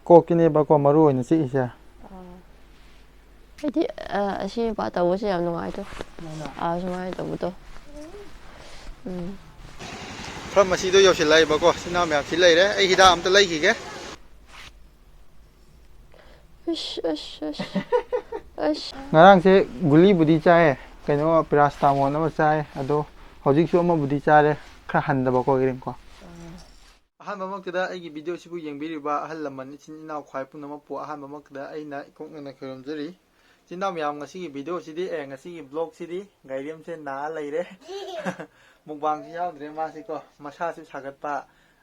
ꯃꯀꯣꯛꯀꯤꯅꯦꯕꯀꯣ ꯃꯔꯨ ꯑꯣꯏꯅ ꯆꯤꯛꯏꯁꯦ ꯑꯩꯗꯤ ꯑꯁꯤ ꯃꯄꯥ ꯇꯧꯕꯁꯦ ꯌꯥꯝ ꯅꯨꯡꯉꯥꯏꯇꯦ ꯁꯨꯃꯥꯏꯅ ꯇꯧꯕꯗꯣ ꯈꯔ ꯃꯁꯤꯗꯣ ꯌꯧꯁꯤꯜꯂꯛꯏꯕꯀꯣ ꯁꯤꯅꯥ ꯃꯌꯥꯝ ꯁꯤ ꯂꯩꯔꯦ ꯑꯩ ꯍꯤꯗꯥꯛ ꯑꯝꯇ ꯂꯩꯈꯤꯒꯦ ꯉꯔꯥꯡꯁꯦ ꯒꯨꯂꯤꯕꯨꯗꯤ ꯆꯥꯏꯌꯦ ꯀꯩꯅꯣ ꯄꯦꯔꯥꯁꯤꯇꯥꯃꯣꯜ ꯑꯃ ꯆꯥꯏ ꯑꯗꯣ ꯍꯧꯖꯤꯛꯁꯨ ꯑꯃꯕꯨꯗꯤ ꯆꯥꯔꯦ ꯈꯔ ꯍꯟꯗꯕꯀꯣ ꯏꯔꯦꯡꯀꯣ ꯑꯍꯥꯟꯕꯃꯛꯇꯗ ꯑꯩꯒꯤ ꯚꯤꯗꯤꯑꯣꯁꯤꯕꯨ ꯌꯦꯡꯕꯤꯔꯤꯕ ꯑꯍꯜ ꯂꯃꯟ ꯏꯆꯤꯟ ꯏꯅꯥꯎ ꯈ꯭ꯋꯥꯏ ꯄꯨꯝꯅꯃꯛꯄꯨ ꯑꯍꯥꯟꯕꯃꯛꯇꯗ ꯑꯩꯅ ꯏꯀꯣꯛꯅꯅ ꯈꯣꯏꯔꯝꯖꯔꯤ ꯏꯆꯤꯟ ꯏꯅꯥꯎ ꯃꯌꯥꯝ ꯉꯁꯤꯒꯤ ꯚꯤꯗꯤꯑꯣꯁꯤꯗꯤ ꯉꯁꯤꯒꯤ ꯕ꯭ꯂꯣꯒꯁꯤꯗꯤ ꯒꯥꯏꯔꯦꯝꯁꯦ ꯅꯥꯔ ꯂꯩꯔꯦ ꯃꯨꯛꯕꯥꯡꯁꯨ ꯌꯥꯎꯗ꯭ꯔꯦ ꯃꯥꯁꯤꯀꯣ ꯃꯁꯥꯁꯨ ꯁꯥꯒꯠꯄ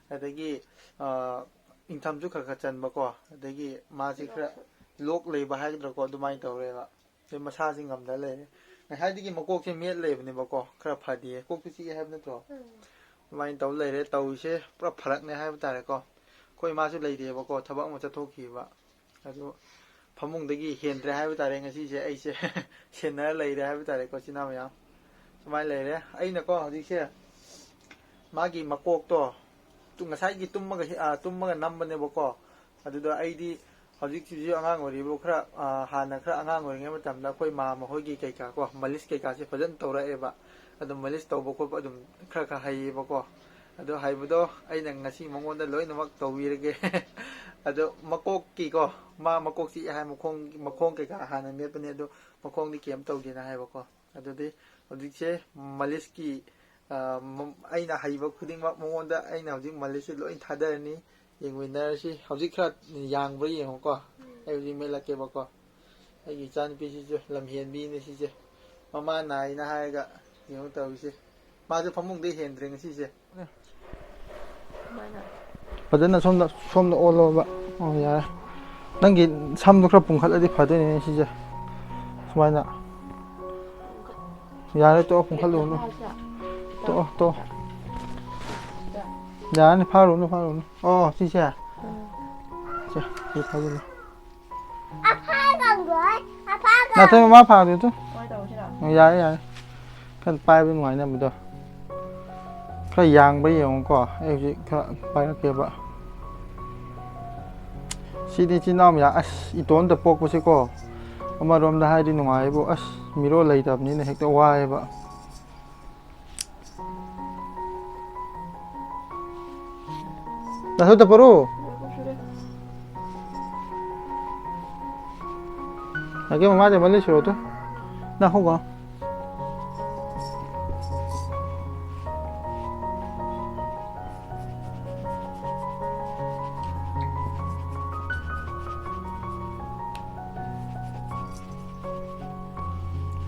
ꯑꯗꯒꯤ ꯏꯟꯊꯝꯁꯨ ꯈꯔ ꯈꯔ ꯆꯟꯕꯀꯣ ꯑꯗꯒꯤ ꯃꯥꯁꯤ ꯈꯔ ꯂꯣꯛ ꯂꯩꯕ ꯍꯥꯏꯒꯗ꯭ꯔꯥꯀꯣ ꯑꯗꯨꯃꯥꯏꯅ ꯇꯧꯔꯦꯕ ꯃꯁꯥꯁꯤ ꯉꯝꯗ ꯂꯩꯔꯦ ꯉꯁꯥꯏꯗꯒꯤ ꯃꯀꯣꯛꯁꯦ ꯃꯦꯠ ꯂꯩꯕꯅꯦꯕꯀꯣ ꯈꯔ ꯐꯗꯤꯌꯦ ꯀꯣꯛꯇꯨ ꯆꯤꯛꯑꯦ ꯍꯥꯏꯕ ꯅꯠꯇ꯭ꯔꯣ ꯑꯗꯨꯃꯥꯏꯅ ꯇꯧ ꯂꯩꯔꯦ ꯇꯧꯔꯤꯁꯦ ꯄꯨꯔꯥ ꯐꯔꯛꯅꯦ ꯍꯥꯏꯕ ꯇꯥꯔꯦꯀꯣ ꯑꯩꯈꯣꯏ ꯃꯥꯁꯨ ꯂꯩꯇꯦꯕꯀꯣ ꯊꯕꯛ ꯑꯃ ꯆꯠꯊꯣꯛꯈꯤꯕ ꯑꯗꯨ ꯐꯃꯨꯡꯗꯒꯤ ꯍꯦꯟꯗ꯭ꯔꯦ ꯍꯥꯏꯕ ꯇꯥꯔꯦ ꯉꯁꯤꯁꯦ ꯑꯩꯁꯦ ꯁꯦꯟꯅꯔ ꯂꯩꯔꯦ ꯍꯥꯏꯕ ꯇꯥꯔꯦꯀꯣ ꯆꯤꯟꯅꯥꯎ ꯃꯌꯥꯝ ꯁꯨꯃꯥꯏꯅ ꯂꯩꯔꯦ ꯑꯩꯅꯀꯣ ꯍꯧꯖꯤꯛꯁꯦ ꯃꯥꯒꯤ ꯃꯀꯣꯛꯇꯣ ꯉꯁꯥꯏꯒꯤ ꯇꯨꯝꯃꯒ ꯅꯝꯕꯅꯦꯕꯀꯣ ꯑꯗꯨꯗ ꯑꯩꯗꯤ ꯍꯧꯖꯤꯛꯁꯤꯁꯨ ꯑꯉꯥꯡ ꯑꯣꯏꯔꯤꯕ ꯈꯔ ꯍꯥꯟꯅ ꯈꯔ ꯑꯉꯥꯡ ꯑꯣꯏꯔꯤꯉꯩ ꯃꯇꯝꯗ ꯑꯩꯈꯣꯏ ꯃꯥ ꯃꯈꯣꯏꯒꯤ ꯀꯩꯀꯥ ꯀꯣ ꯃꯂꯤꯁ ꯀꯩꯀꯥꯁꯦ ꯐꯖꯅ ꯇꯧꯔꯛꯑꯦꯕ ꯑꯗꯨꯝ ꯃꯂꯤꯁ ꯇꯧꯕ ꯈꯣꯠꯄ ꯑꯗꯨꯝ ꯈꯔ ꯈꯔ ꯍꯩꯌꯦꯕꯀꯣ ꯑꯗꯣ ꯍꯩꯕꯗꯣ ꯑꯩꯅ ꯉꯁꯤ ꯃꯉꯣꯟꯗ ꯂꯣꯏꯅꯃꯛ ꯇꯧꯕꯤꯔꯒꯦ ꯑꯗꯣ ꯃꯀꯣꯛꯀꯤꯀꯣ ꯃꯥ ꯃꯀꯣꯛ ꯆꯤꯛꯑꯦ ꯍꯥꯏ ꯃꯈꯣꯡ ꯀꯩꯀꯥ ꯍꯥꯟꯅ ꯃꯦꯠꯄꯅꯦ ꯑꯗꯣ ꯃꯈꯣꯡꯗꯤ ꯀꯩꯝ ꯇꯧꯗꯦꯅ ꯍꯥꯏꯕꯀꯣ ꯑꯗꯨꯗꯤ ꯍꯧꯖꯤꯛꯁꯦ ꯃꯂꯤꯁꯀꯤ ꯑꯩꯅ ꯍꯩꯕ ꯈꯨꯗꯤꯡꯃꯛ ꯃꯉꯣꯟꯗ ꯑꯩꯅ ꯍꯧꯖꯤꯛ ꯃꯂꯤꯁꯁꯦ ꯂꯣꯏ ꯊꯥꯗꯔꯅꯤ ꯌꯦꯡꯃꯤꯟꯅꯔꯁꯤ ꯍꯧꯖꯤꯛ ꯈꯔ ꯌꯥꯡꯕ꯭ꯔꯥ ꯌꯦꯡꯉꯣꯀꯣ ꯑꯩ ꯍꯧꯖꯤꯛ ꯃꯦꯠꯂꯛꯀꯦꯕꯀꯣ ꯑꯩꯒꯤ ꯏꯆꯥꯅꯨꯄꯤꯁꯤꯁꯨ ꯂꯝꯍꯦꯟꯕꯤꯅꯤ ꯁꯤꯁꯦ ꯃꯃꯥ ꯅꯥꯏꯅ ꯍꯥꯏꯔꯒ ꯌꯦꯡꯉꯣ ꯇꯧꯔꯤꯁꯦ ꯃꯥꯁꯨ ꯐꯃꯨꯡꯗꯩ ꯍꯦꯟꯗ꯭ꯔꯦ ꯉꯁꯤꯁꯦ ꯐꯖꯅ ꯁꯣꯝꯗ ꯑꯣꯜꯂꯣꯕ ꯑꯣ ꯌꯥꯔꯦ ꯅꯪꯒꯤ ꯁꯝꯗꯣ ꯈꯔ ꯄꯨꯡꯈꯠꯂꯗꯤ ꯐꯗꯣꯏꯅꯦ ꯁꯤꯁꯦ ꯁꯨꯃꯥꯏꯅ ꯌꯥꯔꯦ ꯇꯣꯛꯑꯣ ꯄꯨꯡꯈꯠꯂꯨꯅꯨ ꯇꯣꯛꯑꯣ ꯌꯥꯔꯅꯤ ꯐꯥꯔꯨꯅꯨ ꯑꯣ ꯁꯤꯁꯦ ꯁꯤ ꯐꯥꯖꯤꯜꯂꯣ ꯅꯠꯇꯦ ꯃꯃꯥ ꯐꯥꯗꯦ ꯌꯥꯔꯦ ꯈꯔ ꯄꯥꯏꯕ ꯅꯨꯡꯉꯥꯏꯅꯕꯗꯣ ꯈꯔ ꯌꯥꯡꯕ ꯌꯦꯡꯉꯨꯀꯣ ꯑꯩ ꯍꯧꯖꯤꯛ ꯈꯔ ꯄꯥꯏꯔꯛꯀꯦꯕ ꯁꯤꯗꯤ ꯏꯆꯤꯟ ꯏꯅꯥꯎ ꯃꯌꯥꯝ ꯑꯁ ꯏꯇꯣꯝꯇ ꯄꯣꯛꯄꯁꯤꯀꯣ ꯑꯃꯔꯣꯝꯗ ꯍꯥꯏꯗꯤ ꯅꯨꯡꯉꯥꯏꯕꯨ ꯑꯁ ꯃꯤꯔꯣꯜ ꯂꯩꯇꯕꯅꯤꯅ ꯍꯦꯛꯇ ꯋꯥꯏꯑꯦꯕ ꯅꯁꯨ ꯇꯄꯔꯣ aquí mamá te vale solo tú na hoga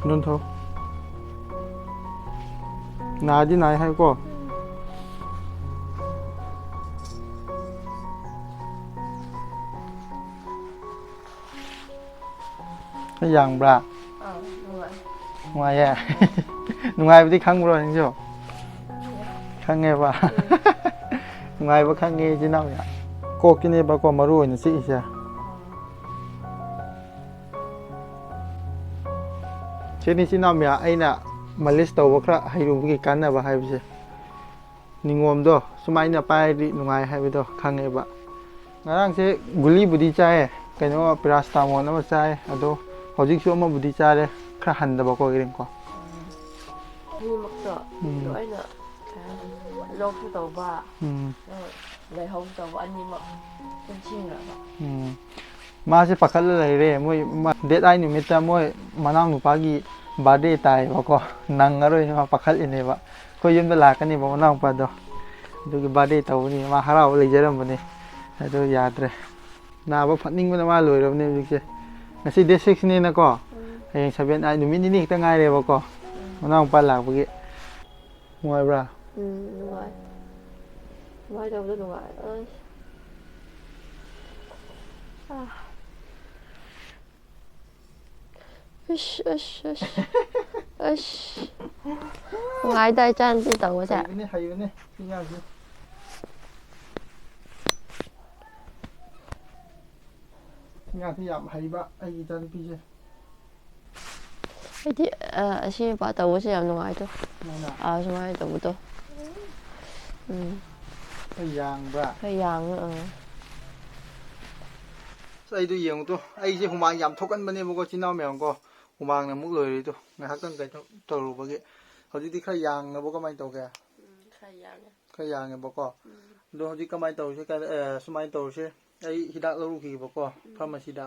nun thôi 나지 나이 하고 양ꯕ꯭ꯔꯥ ꯅꯨꯡꯉꯥꯏꯌꯦ ꯅꯨꯡꯉꯥꯏꯕꯗꯤ ꯈꯪꯕ꯭ꯔꯣ ꯅꯪꯁꯨ ꯈꯪꯉꯦꯕ ꯅꯨꯡꯉꯥꯏꯕ ꯈꯪꯉꯦ ꯏꯆꯤꯟ ꯏꯅꯥꯎ ꯀꯣꯛꯀꯤꯅꯦꯕꯀꯣ ꯃꯔꯨ ꯑꯣꯏꯅ ꯆꯤꯛꯏꯁꯦ ꯁꯤꯅꯤ ꯏꯆꯤꯟ ꯏꯅꯥꯎ ꯃꯌꯥꯝ ꯑꯩꯅ ꯃꯥꯂꯤꯁ ꯇꯧꯕ ꯈꯔ ꯍꯩꯔꯨꯕꯒꯤ ꯀꯥꯟꯅꯕ ꯍꯥꯏꯕꯁꯦ ꯅꯤꯉꯣꯝꯗꯣ ꯁꯨꯃꯥꯏꯅ ꯄꯥꯏꯔꯗꯤ ꯅꯨꯡꯉꯥꯏ ꯍꯥꯏꯕꯗꯣ ꯈꯪꯉꯦꯕ ꯉꯔꯥꯡꯁꯦ ꯒꯨꯂꯤꯕꯨꯗꯤ ꯆꯥꯏꯌꯦ ꯀꯩꯅꯣ ꯄꯦꯔꯥꯁꯤꯇꯥꯃꯣꯜ ꯑꯃ ꯆꯥꯏ ꯑꯗꯣ ꯍꯧꯖꯤꯛꯁꯨ ꯑꯃꯕꯨꯗꯤ ꯆꯥꯔꯦ ꯈꯔ ꯍꯟꯗꯕꯀꯣ ꯏꯔꯦꯡꯀꯣ ꯑꯅꯤꯃꯛꯇꯣ ꯂꯣꯏꯅ ꯂꯣꯛꯁꯨ ꯇꯧꯕ ꯂꯩꯍꯧꯁꯨ ꯇꯧꯕ ꯑꯅꯤꯃꯛ ꯄꯨꯟꯁꯤꯟꯈ꯭ꯔꯕ ꯃꯥꯁꯦ ꯄꯥꯈꯠꯂ ꯂꯩꯔꯦ ꯃꯣꯏ ꯗꯦꯠ ꯑꯥꯏ ꯅꯨꯃꯤꯠꯇ ꯃꯣꯏ ꯃꯅꯥꯎ ꯅꯨꯄꯥꯒꯤ ꯕꯥꯔꯗꯦ ꯇꯥꯏꯌꯦꯕꯀꯣ ꯅꯪꯉꯔꯣꯏꯅ ꯃꯥ ꯄꯥꯈꯠꯂꯤꯅꯦꯕ ꯑꯩꯈꯣꯏ ꯌꯨꯝꯗ ꯂꯥꯛꯀꯅꯦꯕ ꯃꯅꯥꯎ ꯅꯨꯄꯥꯗꯣ ꯑꯗꯨꯒꯤ ꯕꯥꯔꯗꯦ ꯇꯧꯕꯅꯤ ꯃꯥ ꯍꯔꯥꯎꯕ ꯂꯩꯖꯔꯝꯕꯅꯤ ꯑꯗꯨ ꯌꯥꯗ꯭ꯔꯦ ꯅꯥꯕ ꯐꯠꯅꯤꯡꯕꯅ ꯃꯥ ꯂꯣꯏꯔꯕꯅꯦ ꯍꯧꯖꯤꯛꯁꯦ ꯉꯁꯤ ꯗꯦꯠ 6ꯅꯤꯅꯀꯣ ꯍꯌꯦꯡ 7 ꯅꯨꯃꯤꯠ ꯅꯤꯅꯤ ꯈꯛꯇ ꯉꯥꯏꯔꯦꯕꯀꯣ ꯃꯅꯥꯎ ꯅꯨꯄꯥ ꯂꯥꯛꯄꯒꯤ ꯅꯨꯡꯉꯥꯏꯕ꯭ꯔꯥ ꯅꯨꯡꯉꯥꯏ ꯁꯨꯃꯥꯏꯅ ꯇꯧꯕꯗꯣ ꯅꯨꯡꯉꯥꯏ ꯅꯨꯡꯉꯥꯏꯗ ꯏꯆꯥꯅꯨꯄꯤ ꯇꯧꯕꯁꯦ ꯍꯩꯕꯅꯦ ꯁꯤ ꯉꯥꯡꯁꯦ ꯌꯥꯝ ꯍꯩꯕ ꯑꯩꯒꯤ ꯏꯆꯥꯅꯨꯄꯤꯁꯦ ꯑꯩꯗꯤ ꯑꯁꯤ ꯃꯄꯥ ꯇꯧꯕꯁꯦ ꯌꯥꯝ ꯅꯨꯡꯉꯥꯏꯇꯦ ꯁꯨꯃꯥꯏꯅ ꯇꯧꯕꯗꯣ ꯈꯔ ꯌꯥꯡꯕ꯭ꯔꯥ ꯈꯔ ꯌꯥꯡꯉ ꯑꯩꯗꯣ ꯌꯦꯡꯉꯨꯗꯣ ꯑꯩꯁꯦ ꯍꯨꯃꯥꯡ ꯌꯥꯝ ꯊꯣꯛꯀꯟꯕꯅꯦꯕꯀꯣ ꯆꯤꯟꯅꯥꯎ ꯃꯌꯥꯝꯀꯣ ꯍꯨꯃꯥꯡꯅ ꯑꯃꯨꯛ ꯂꯣꯏꯔꯤꯗꯣ ꯉꯥꯏꯍꯥꯛꯇꯪ ꯀꯩꯅꯣ ꯇꯧꯔꯨꯕꯒꯤ ꯍꯧꯖꯤꯛꯇꯤ ꯈꯔ ꯌꯥꯡꯉꯕꯣ ꯀꯃꯥꯏꯅ ꯇꯧꯒꯦ ꯈꯔ ꯌꯥꯡꯉꯦꯕꯀꯣ ꯑꯗꯣ ꯍꯧꯖꯤꯛ ꯀꯃꯥꯏꯅ ꯇꯧꯔꯤꯁꯦ ꯁꯨꯃꯥꯏꯅ ꯇꯧꯔꯤꯁꯦ ꯑꯩ ꯍꯤꯗꯥꯛ ꯂꯧꯔꯨꯈꯤꯕꯀꯣ ꯐꯥꯔꯃꯥꯁꯤꯗ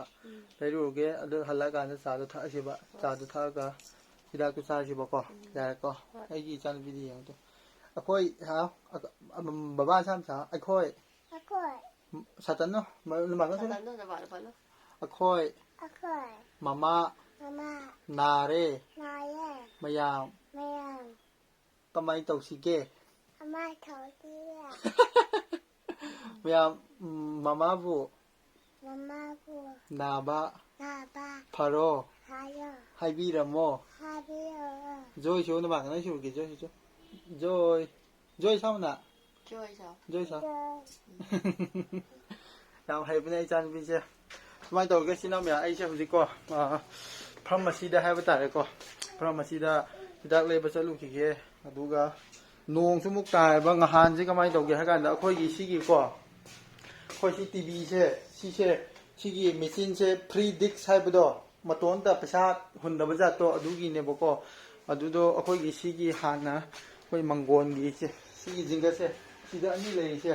ꯂꯩꯔꯨꯔꯒꯦ ꯑꯗꯨ ꯍꯜꯂꯛꯑꯀꯥꯟꯗ ꯆꯥꯗꯣ ꯊꯛꯑꯁꯤꯕ ꯆꯥꯗꯣ ꯊꯛꯑꯒ ꯍꯤꯗꯥꯛꯇꯣ ꯆꯥꯔꯁꯤꯕꯀꯣ ꯌꯥꯔꯦꯀꯣ ꯑꯩꯒꯤ ꯏꯆꯥꯅꯨꯄꯤꯗꯤ ꯌꯦꯡꯉꯨꯗꯣ ꯑꯩꯈꯣꯏ ꯕꯕꯥ ꯁꯥꯝꯁꯥ ꯑꯩꯈꯣꯏ ꯁꯥꯇꯟꯅꯣ ꯑꯩꯈꯣꯏ ꯃꯃꯥ ꯅꯥꯔꯦ ꯃꯌꯥꯝ ꯀꯃꯥꯏꯅ ꯇꯧꯁꯤꯒꯦ ꯃꯌꯥꯝ ꯃꯃꯥꯕꯨ ꯅꯥꯕ ꯐꯔꯣ ꯍꯥꯏꯕꯤꯔꯝꯃꯣ ꯖꯣꯏꯁꯨ ꯅꯃꯥꯡꯒꯅ ꯁꯨꯔꯒꯦ ꯖꯣꯏꯁꯨ ꯖꯣꯏ ꯁꯥꯎꯅ ꯖꯣꯏ ꯁꯥꯎ ꯌꯥꯝ ꯍꯩꯕꯅꯦ ꯏꯆꯥꯅꯨꯄꯤꯁꯦ ꯁꯨꯃꯥꯏꯅ ꯇꯧꯔꯒ ꯏꯆꯤꯟꯅꯥꯎ ꯃꯌꯥꯝ ꯑꯩꯁꯦ ꯍꯧꯖꯤꯛꯀꯣ ꯐꯥꯔꯃꯥꯁꯤꯗ ꯍꯥꯏꯕ ꯇꯥꯔꯦꯀꯣ ꯐꯥꯔꯃꯥꯁꯤꯗ ꯍꯤꯗꯥꯛ ꯂꯩꯕ ꯆꯠꯂꯨꯈꯤꯒꯦ ꯑꯗꯨꯒ ꯅꯣꯡꯁꯨ ꯑꯃꯨꯛ ꯇꯥꯏꯕ ꯅꯍꯥꯟꯁꯦ ꯀꯃꯥꯏꯅ ꯇꯧꯒꯦ ꯍꯥꯏ ꯀꯥꯟꯗ ꯑꯩꯈꯣꯏꯒꯤ ꯁꯤꯒꯤꯀꯣ ꯑꯩꯈꯣꯏ ꯁꯤ ꯇꯤꯚꯤꯁꯦ ꯁꯤꯒꯤ ꯃꯦꯆꯤꯟꯁꯦ ꯐ꯭ꯔꯤ ꯗꯤꯛꯁ ꯍꯥꯏꯕꯗꯣ ꯃꯇꯣꯟꯇ ꯄꯩꯁꯥ ꯍꯨꯟꯗꯕ ꯖꯥꯠꯇꯣ ꯑꯗꯨꯒꯤꯅꯦꯕꯀꯣ ꯑꯗꯨꯗꯣ ꯑꯩꯈꯣꯏꯒꯤ ꯁꯤꯒꯤ ꯍꯥꯟꯅ ꯑꯩꯈꯣই ꯃꯪꯒꯣꯟꯒꯤꯁꯦ ꯁꯤꯒꯤ ꯖꯤꯡꯒꯁꯦ ꯁꯤꯗ ꯑꯅꯤ ꯂꯩꯔꯤꯁꯦ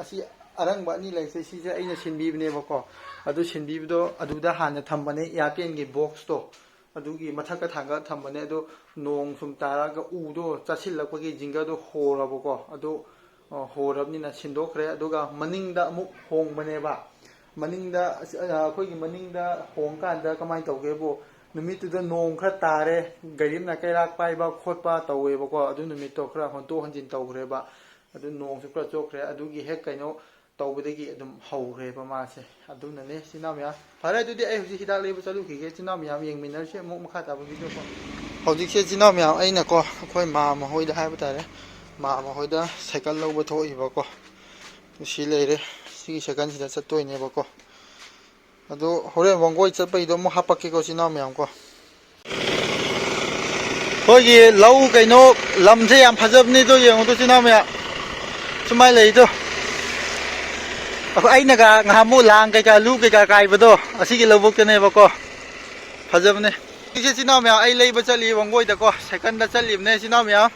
ꯑꯁꯤ ꯑꯔꯪꯕ ꯑꯅꯤ ꯂꯩꯔꯤꯁꯦ ꯁꯤꯁꯦ ꯑꯩꯅ ꯁꯤꯟꯕꯤꯕꯅꯦꯕꯀꯣ ꯑꯗꯨ ꯁꯤꯟꯕꯤꯕꯗꯣ ꯑꯗꯨꯗ ꯍꯥꯟꯅ ꯊꯝꯕꯅꯦ ꯏꯌꯥꯔꯇꯦꯜꯒꯤ ꯕꯣꯛꯁꯇꯣ ꯑꯗꯨꯒꯤ ꯃꯊꯛꯇ ꯊꯥꯡꯒꯠ ꯊꯝꯕꯅꯦ ꯑꯗꯨ ꯅꯣꯡ ꯁꯨꯝ ꯇꯥꯔꯒ ꯎꯗꯣ ꯆꯥꯁꯤꯜꯂꯛꯄꯒꯤ ꯖꯤꯡꯒꯗꯣ ꯍꯣꯔꯕꯀꯣ ꯑꯗꯨ ꯍꯣꯔꯕꯅꯤꯅ ꯁꯤꯟꯗꯣꯛꯈ꯭ꯔꯦ ꯑꯗꯨꯒ ꯃꯅꯤꯡꯗ ꯑꯃꯨꯛ ꯍꯣꯡꯕꯅꯦꯕ ꯃꯅꯤꯡꯗ ꯑꯩꯈꯣꯏꯒꯤ ꯃꯅꯤꯡꯗ ꯍꯣꯡꯀꯥꯟꯗ ꯀꯃꯥꯏꯅ ꯇꯧꯒꯦꯕꯨ ꯅꯨꯃꯤꯠꯇꯨꯗ ꯅꯣꯡ ꯈꯔ ꯇꯥꯔꯦ ꯒꯥꯔꯤ ꯑꯃꯅ ꯀꯩꯔꯥꯛ ꯄꯥꯏꯕ ꯈꯣꯠꯄ ꯇꯧꯋꯦꯕꯀோ ꯑꯗꯨ ꯅꯨꯃꯤꯠꯇꯣ ꯈꯔ ꯍꯣꯟꯇꯣꯛ ꯍꯣꯟꯖꯤꯟ ꯇꯧꯈ꯭ꯔꯦꯕ ꯑꯗꯨ ꯅꯣꯡꯁꯨ ꯈꯔ ꯆꯣꯠꯈ꯭ꯔꯦ ꯑꯗꯨꯒꯤ ꯍꯦꯛ ꯀꯩꯅꯣ ꯇꯧꯕꯗꯒꯤ ꯑꯗꯨꯝ ꯍꯧꯈ꯭ꯔꯦꯕ ꯃꯥꯁꯦ ꯑꯗꯨꯅꯅꯦ ꯏꯆꯤꯟꯅꯥꯎ ꯃꯌꯥꯝ ꯐꯔꯦ ꯑꯗꯨꯗꯤ ꯑꯩ ꯍꯧꯖꯤꯛ ꯍꯤꯗꯥꯛ ꯂꯩꯕ ꯆꯠꯂꯨꯈꯤꯒꯦ ꯏꯆꯤꯟꯅꯥꯎ ꯃꯌꯥꯝ ꯌꯦꯡꯃꯤꯟꯅꯔꯁꯤ ꯑꯃꯨꯛ ꯃꯈꯥ ꯇꯥꯕ ꯚꯤꯗꯤꯑꯣ ꯍꯧꯖꯤꯛꯁꯦ ꯏꯆꯤꯟꯅꯥꯎ ꯃꯌꯥꯝ ꯑꯩꯅꯀꯣ ꯑꯩꯈꯣꯏ ꯃꯥꯝꯃ ꯍꯣꯏꯗ ꯍꯥꯏꯕ ꯇꯥꯔꯦ ꯃꯥꯝꯃ ꯍꯣꯏꯗ ꯁꯥꯏꯀꯜ ꯂꯧꯕ ꯊꯣꯛꯏꯕꯀꯣ ꯁꯤ ꯂꯩꯔꯦ ꯁꯤꯒꯤ ꯁꯥꯏꯀꯜꯁꯤꯗ ꯆꯠꯇꯣꯏꯅꯦꯕꯀꯣ ꯑꯗꯣ ꯍꯣꯔꯦꯟ ꯋꯥꯡꯒꯣꯏ ꯆꯠꯄꯩꯗꯣ ꯑꯃꯨꯛ ꯍꯥꯞꯄꯛꯀꯦꯀꯣ ꯏꯆꯤꯟꯅꯥꯎ ꯃꯌꯥꯝꯀꯣ ꯑꯩꯈꯣꯏꯒꯤ ꯂꯧ ꯀꯩꯅꯣ ꯂꯝꯁꯦ ꯌꯥꯝ ꯐꯖꯕꯅꯤꯗꯣ ꯌꯦꯡꯉꯨꯗꯣ ꯏꯆꯤꯟꯅꯥꯎ ꯃꯌꯥꯝ ꯁꯨꯃꯥꯏꯅ ꯂꯩꯗꯣ ꯑꯩꯅꯒ ꯉꯍꯥꯟꯃꯨꯛ ꯂꯥꯡ ꯀꯩꯀꯥ ꯂꯨ ꯀꯩꯀꯥ ꯀꯥꯏꯕꯗꯣ ꯑꯁꯤꯒꯤ ꯂꯧꯕꯨꯛꯇꯅꯦꯕꯀꯣ ꯐꯖꯕꯅꯦ ꯁꯤꯁꯦ ꯏꯆꯤꯟꯅꯥꯎ ꯃꯌꯥꯝ ꯑꯩ ꯂꯩꯕ ꯆꯠꯂꯤ ꯋꯥꯡꯒꯣꯏꯗꯀꯣ ꯁꯥꯏꯀꯜꯗ ꯆꯠꯂꯤꯕꯅꯦ ꯏꯆꯤꯟꯅꯥꯎ ꯃꯌꯥꯝ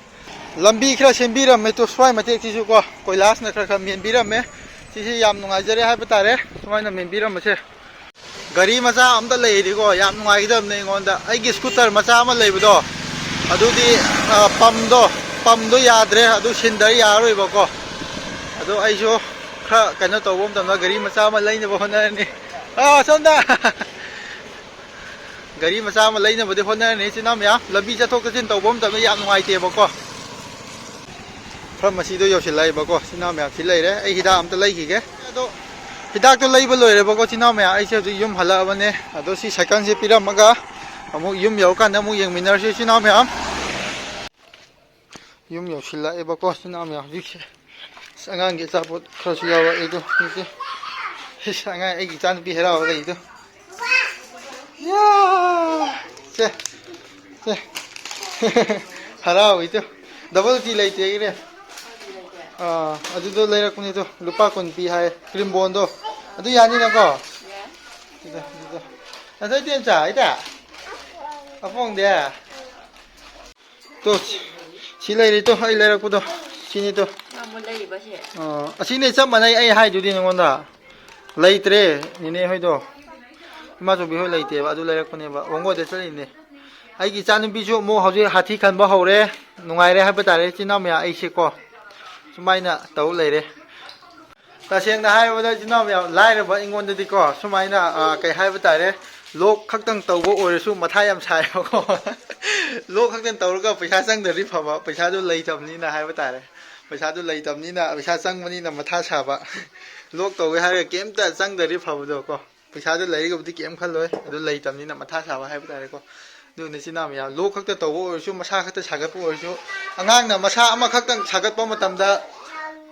ꯂꯝꯕꯤ ꯈꯔ ꯁꯦꯝꯕꯤꯔꯝꯃꯦ ꯇꯣ ꯁ꯭ꯋꯥꯏ ꯃꯇꯦꯛꯁꯤꯁꯨ ꯀꯣ ꯀꯣꯏꯂꯥꯁꯅ ꯈꯔ ꯃꯦꯟꯕꯤꯔꯝꯃꯦ ꯁꯤꯁꯤ ꯌꯥꯝ ꯅꯨꯡꯉꯥꯏꯖꯔꯦ ꯍꯥꯏꯕ ꯇꯥꯔꯦ ꯁꯨꯃꯥꯏꯅ ꯃꯦꯟꯕꯤꯔꯝꯕꯁꯦ ꯒꯥꯔꯤ ꯃꯆꯥ ꯑꯝꯇ ꯂꯩꯔꯤꯀꯣ ꯌꯥꯝ ꯅꯨꯡꯉꯥꯏꯒꯗꯕꯅꯦ ꯑꯩꯉꯣꯟꯗ ꯑꯩꯒꯤ ꯁ꯭ꯀꯨꯇꯔ ꯃꯆꯥ ꯑꯃ ꯂꯩꯕꯗꯣ ꯑꯗꯨꯗꯤ ꯄꯝꯗꯣ ꯌꯥꯗ꯭ꯔꯦ ꯑꯗꯨ ꯁꯤꯟꯗꯔ ꯌꯥꯔꯔꯣꯏꯕꯀꯣ ꯑꯗꯣ ꯑꯩꯁꯨ ꯈꯔ ꯀꯩꯅꯣ ꯇꯧꯕ ꯃꯇꯝꯗ ꯒꯥꯔꯤ ꯃꯆꯥ ꯑꯃ ꯂꯩꯅꯕ ꯍꯣꯠꯅꯔꯅꯤ ꯁꯣꯝꯗ ꯒꯥꯔꯤ ꯃꯆꯥ ꯑꯃ ꯂꯩꯅꯕꯗꯤ ꯍꯣꯠꯅꯔꯅꯤ ꯏꯆꯤꯟꯅꯥꯎ ꯃꯌꯥꯝ ꯂꯝꯕꯤ ꯆꯠꯊꯣꯛ ꯆꯠꯁꯤꯟ ꯇꯧꯕ ꯃꯇꯝꯗ ꯌꯥꯝ ꯅꯨꯡꯉꯥꯏꯇꯦꯕꯀꯣ ꯐꯥꯔꯃꯥꯁꯤꯗꯣ ꯌꯧꯁꯤꯜꯂꯛꯏꯕꯀꯣ ꯏꯆꯤꯟꯅꯥꯎ ꯃꯌꯥꯝ ꯁꯤ ꯂꯩꯔꯦ ꯑꯩ ꯍꯤꯗꯥꯛ ꯑꯝꯇ ꯂꯩꯈꯤꯒꯦ ꯑꯗꯣ ꯍꯤꯗꯥꯛꯇꯣ ꯂꯩꯕ ꯂꯣꯏꯔꯦꯕꯀꯣ ꯏꯆꯤꯟꯅꯥꯎ ꯃꯌꯥꯝ ꯑꯩꯁꯦ ꯍꯧꯖꯤꯛ ꯌꯨꯝ ꯍꯜꯂꯛꯑꯕꯅꯦ ꯑꯗꯣ ꯁꯤ ꯁꯥꯏꯀꯜꯁꯦ ꯄꯤꯔꯝꯃꯒ ꯑꯃꯨꯛ ꯌꯨꯝ ꯌꯧꯔꯀꯥꯟꯗ ꯑꯃꯨꯛ ꯌꯦꯡꯃꯤꯟꯅꯔꯁꯤ ꯏꯆꯤꯟꯅꯥꯎ ꯃꯌꯥꯝ ꯌꯨꯝ ꯌꯧꯁꯤꯜꯂꯛꯑꯦꯕꯀꯣ ꯏꯆꯤꯟꯅꯥꯎ ꯃꯌꯥꯝ ꯍꯧꯖꯤꯛꯁꯦ ꯑꯉꯥꯡꯒꯤ ꯑꯆꯥꯄꯣꯠ ꯈꯔꯁꯨ ꯌꯥꯎꯔꯛꯏꯗꯣ ꯍꯧꯖꯤꯛꯁꯦ ꯑꯉꯥꯡ ꯑꯩꯒꯤ ꯏꯆꯥꯅꯨꯄꯤ ꯍꯔꯥꯎꯔ ꯂꯩꯗꯣ ꯁꯦ ꯍꯔꯥꯎꯏꯗꯣ ꯗꯕꯜ ꯇꯤ ꯂꯩꯇꯦ ꯏꯔꯦ ꯑꯗꯨꯗꯣ ꯂꯩꯔꯛꯄꯅꯤꯗꯣ ꯂꯨꯄꯥ 20 ꯄꯤ ꯍꯥꯏ ꯀ꯭ꯔꯤꯝꯕꯣꯟꯗꯣ ꯑꯗꯨ ꯌꯥꯅꯤꯅꯀꯣ ꯑꯗꯨꯗ ꯇꯦꯟꯆꯥ ꯍꯥꯏꯗ ꯑꯄꯣꯡꯗꯦ ꯇꯣ ꯁꯤ ꯂꯩꯔꯤꯇꯣ ꯑꯩ ꯂꯩꯔꯛꯄꯗꯣ ꯁꯤꯅꯤꯇꯣ ꯑꯁꯤꯅꯦ ꯆꯞ ꯃꯥꯟꯅꯩ ꯑꯩ ꯍꯥꯏꯗꯨꯗꯤ ꯅꯉꯣꯟꯗ ꯂꯩꯇ꯭ꯔꯦ ꯅꯦꯅꯦ ꯍꯣꯏꯗꯣ ꯏꯃꯥꯆꯧꯕꯤ ꯍꯣꯏ ꯂꯩꯇꯦꯕ ꯑꯗꯨ ꯂꯩꯔꯛꯄꯅꯦꯕ ꯋꯥꯡꯒꯣꯏꯗ ꯆꯠꯂꯤꯅꯦ ꯑꯩꯒꯤ ꯏꯆꯥꯅꯨꯄꯤꯁꯨ ꯑꯃꯨꯛ ꯍꯧꯖꯤꯛ ꯍꯥꯊꯤ ꯈꯟꯕ ꯍꯧꯔꯦ ꯅꯨꯡꯉꯥꯏꯔꯦ ꯍꯥꯏꯕ ꯇꯥꯔꯦ ꯏꯆꯤꯟꯅꯥꯎ ꯃꯌꯥꯝ ꯑꯩꯁꯦꯀꯣ ꯁꯨꯃꯥꯏꯅ ꯇꯧ ꯂꯩꯔꯦ ꯇꯁꯦꯡꯅ ꯍꯥꯏꯔꯕꯗ ꯏꯆꯤꯟꯅꯥꯎ ꯃꯌꯥꯝ ꯂꯥꯏꯔꯕ ꯑꯩꯉꯣꯟꯗꯗꯤꯀꯣ ꯁꯨꯃꯥꯏꯅ ꯀꯩ ꯍꯥꯏꯕ ꯇꯥꯔꯦ ꯂꯣꯛ ꯈꯛꯇꯪ ꯇꯧꯕ ꯑꯣꯏꯔꯁꯨ ꯃꯊꯥ ꯌꯥꯝ ꯁꯥꯏꯕꯀꯣ ꯂꯣꯛ ꯈꯛꯇꯪ ꯇꯧꯔꯒ ꯄꯩꯁా ꯆꯪꯗ꯭ꯔꯗꯤ ꯐꯕ ꯄꯩꯁꯥꯗꯨ ꯂꯩꯇꯕꯅꯤꯅ ꯍꯥꯏꯕ ꯇꯥꯔꯦ ꯄꯩꯁꯥꯗꯨ ꯂꯩꯇꯕꯅꯤꯅ ꯄꯩꯁా ꯆꯪꯕꯅꯤꯅ ꯃꯊꯥ ꯁꯥꯕ ꯂꯣꯛ ꯇꯧꯒꯦ ꯍꯥꯏꯔꯒ ꯀꯩꯝꯇ ꯆꯪꯗ꯭ꯔꯗꯤ ꯐꯕꯗꯣ ꯀꯣ ꯄꯩꯁꯥꯗꯨ ꯂꯩꯔꯒꯕꯨꯗꯤ ꯀꯩꯝ ꯈꯜꯂꯣꯏ ꯑꯗꯨ ꯂꯩꯇꯕꯅꯤꯅ ꯃꯊꯥ ꯁꯥꯕ ꯍꯥꯏꯕ ꯇꯥꯔꯦꯀꯣ ꯑꯗꯨꯅ ꯏꯆꯤꯟꯅꯥꯎ ꯃꯌꯥꯝ ꯂꯣꯛ ꯈꯛꯇ ꯇꯧꯕ ꯑꯣꯏꯔꯁꯨ ꯃꯁꯥ ꯈꯛꯇ ꯁꯥꯒꯠꯄ ꯑꯣꯏꯔꯁꯨ ꯑꯉꯥꯡꯅ ꯃꯁꯥ ꯑꯃꯈꯛꯇꯪ ꯁꯥꯒꯠꯄ ꯃꯇꯝꯗ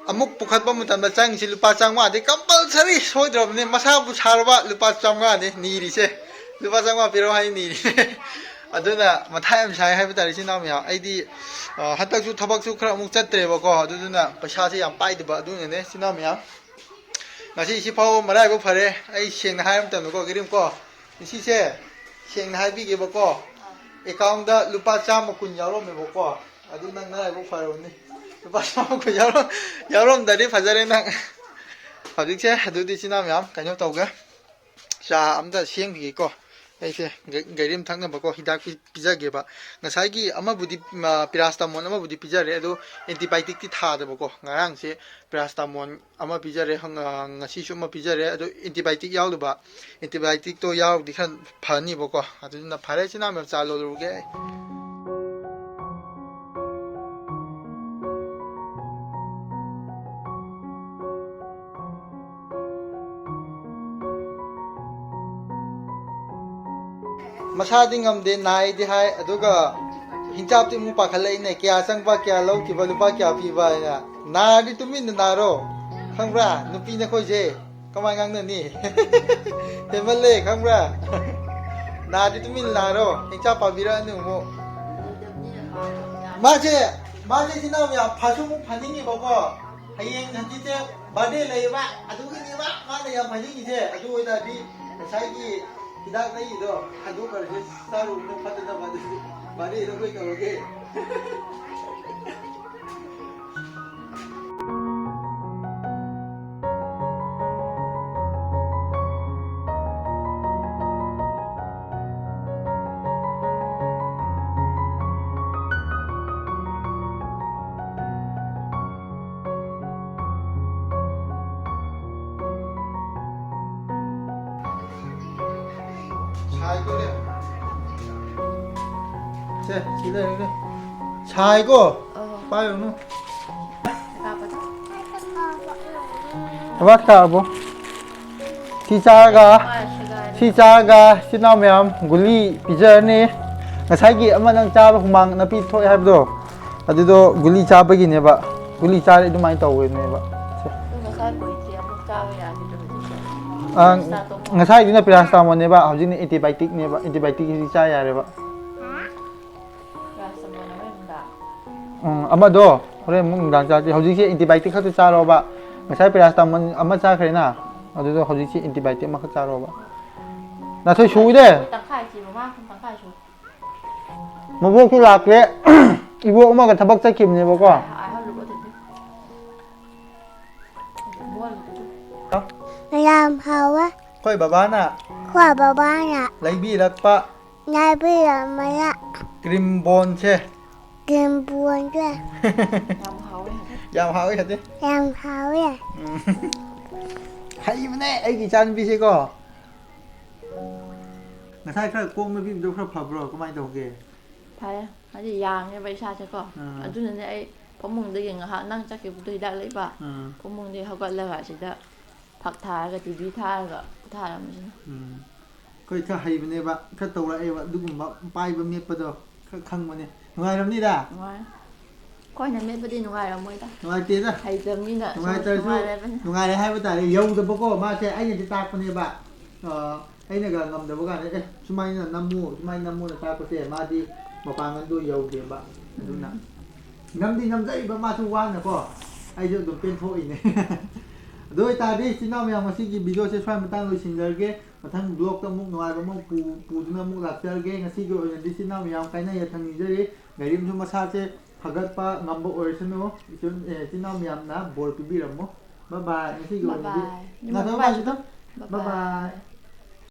ꯑꯃꯨꯛ ꯄꯨꯈꯠꯄ ꯃꯇꯝꯗ ꯆꯪꯉꯤꯁꯤ ꯂꯨꯄꯥ 500ꯗꯤ ꯀꯝꯄꯜꯁꯔꯤ ꯁꯣꯏꯗ꯭ꯔꯕꯅꯤ ꯃꯁꯥꯕꯨ ꯁꯥꯔꯕ ꯂꯨꯄꯥ 500ꯅꯤ ꯅꯤꯔꯤꯁꯦ ꯂꯨꯄꯥ 500 ꯄꯤꯔꯣ ꯍꯥꯏ ꯅꯤꯔꯤꯁꯦ ꯑꯗꯨꯅ ꯃꯊꯥ ꯌꯥꯝ ꯁꯥꯏ ꯍꯥꯏꯕ ꯇꯥꯔꯦ ꯏꯆꯤꯟꯅꯥꯎ ꯃꯌꯥꯝ ꯑꯩꯗꯤ ꯍꯟꯗꯛꯁꯨ ꯊꯕꯛꯁꯨ ꯈꯔ ꯑꯃꯨꯛ ꯆꯠꯇ꯭ꯔꯦꯕꯀꯣ ꯑꯗꯨꯗꯨꯅ ꯄꯩꯁꯥꯁꯦ ꯌꯥꯝ ꯄꯥꯏꯗꯕ ꯑꯗꯨꯅꯅꯦ ꯏꯆꯤꯟꯅꯥꯎ ꯃꯌꯥꯝ ngasi si phau marai bo phare ai seng na haim tam ko girim ko si se seng na hai bi ge bo ko account da lupa cham kun yaro me bo ko adu nang na bo phare ni lupa cham kun yaro da di phajare nang hajik se adu di sinam yam kanyo tawga cha amda seng bi ko ऐसे गैरिम थंग बको हिदाक पिजागे बा ngसाigi ama budi paracetamol ama budi pijare ado antibiotic ti tha de bako ngarang se paracetamol ama pijare hang ngasi su ama pijare ado antibiotic yaw de ba antibiotic to yaw dikhan phani bako adu na phare china me chalo ruge masadi ngamde nai di hai aduga hinchap ti mu pakhalai ne kya sangba kya lau ki balupa kya pi ba na di tumin na ro khangbra nupi na khoi je kamai ngang na ni temale khangbra na di tumin na ro hinchap pa bira nu mo ma je sinam ya phasu mu phani ni ba ko hayeng hanji je bade lei ba adugi ni ba ma na ya phani ni je adu oi da di sai ki hidak nahi do adu kar je saru no phat na bade ro koi karoge 자, 기다려 그래. 자, 이거 봐요, 너. 맞다, 뭐. 시자가 시나면 굴리 비자니. ngसाigi ama nang chaba humang na pi thoi habdo. Adudo guli chaba gi ne ba. Guli chare du mai taw ne ba. ngसाigi na paracetamol ne ba, hawjin ni antibiotic ne ba. Antibiotic si cha ya re ba. amado hore mung dang cha hojik se antibiotic khat cha ro ba ngasai paracetamol ama cha khre na adu do hojik se antibiotic ma khat cha ro ba na thoi shui de tang khai chi ma tang khai shui mo bo ki lak le ibo ma ga thabak cha kim ne ba ko ai ha lu ba de làm hầu á khoi baba na khoa bà ba nè lai bi rak pa ngay bây giờ mày á krim bon che kìm buồn chưa làm hậu yam ha ai thate làm hầu á hai ma ne ai ki chan bi se ko ngasai khra kong ma bi do khra pha bro ko mai do ge ไผอาจจะยางเนี่ยไปชาจะก็อันจุนั้นไอ้พอมึงได้ยังฮะนั่งจักเก็บตัวได้เลยป่ะพอมึงได้เขาก็แล้วอ่ะสิจะผักทากับทีวีทาก็ทาแล้วมัน ก็ถ้าให้มันเนี่ยบะถ้าตัวละเอวะดูมันไปบะเมียปะดอขังมันเนี่ยง่ายลำนี่ด่า ก้อยนั้นเม็ดบ่ได้หนูง่ายแล้วมื้อตา ง่ายเตี้ยจ้ะ ให้เติมนี่น่ะ ง่ายเตี้ยสู้ง่ายเลยให้มาแต่ยาวแต่พวกก็มาใช่ไอ้เนี่ยจะตากมันเนี่ยบะไอ้เนี่ยก็งำแต่พวกกันเอ๊ะชุมายเนี่ยน้ำมูเนี่ยตากก็เสียมาดีมาปางกันดูยาวเดียบะดูนะน้ำดีน้ำใจบะมาทุกวันนะก็ไอ้เจ้าโดนเป็นโฟอีเนี่ยโดยตาดีสิน้องยังมาสิ่งที่วิดีโอช่วยมาตั้งเลยสินเดอร์เก้มาทั้งบล็อกตั้งมุกน้อยบะมุกปูดูน้ำมุกหลักเดอร์เก้งั้นสิ่งที่เราดิสิน้องยังใครเนี่ยทางนี้จะได้ไงริมชุมมาซาเช่พักปะงำบ่อร์ชโน่จนสิน้องยังนะบอลปีบีรำมั้งบ๊ายบายงั้นสิ่งที่เราดิน่าจะบ๊ายบาย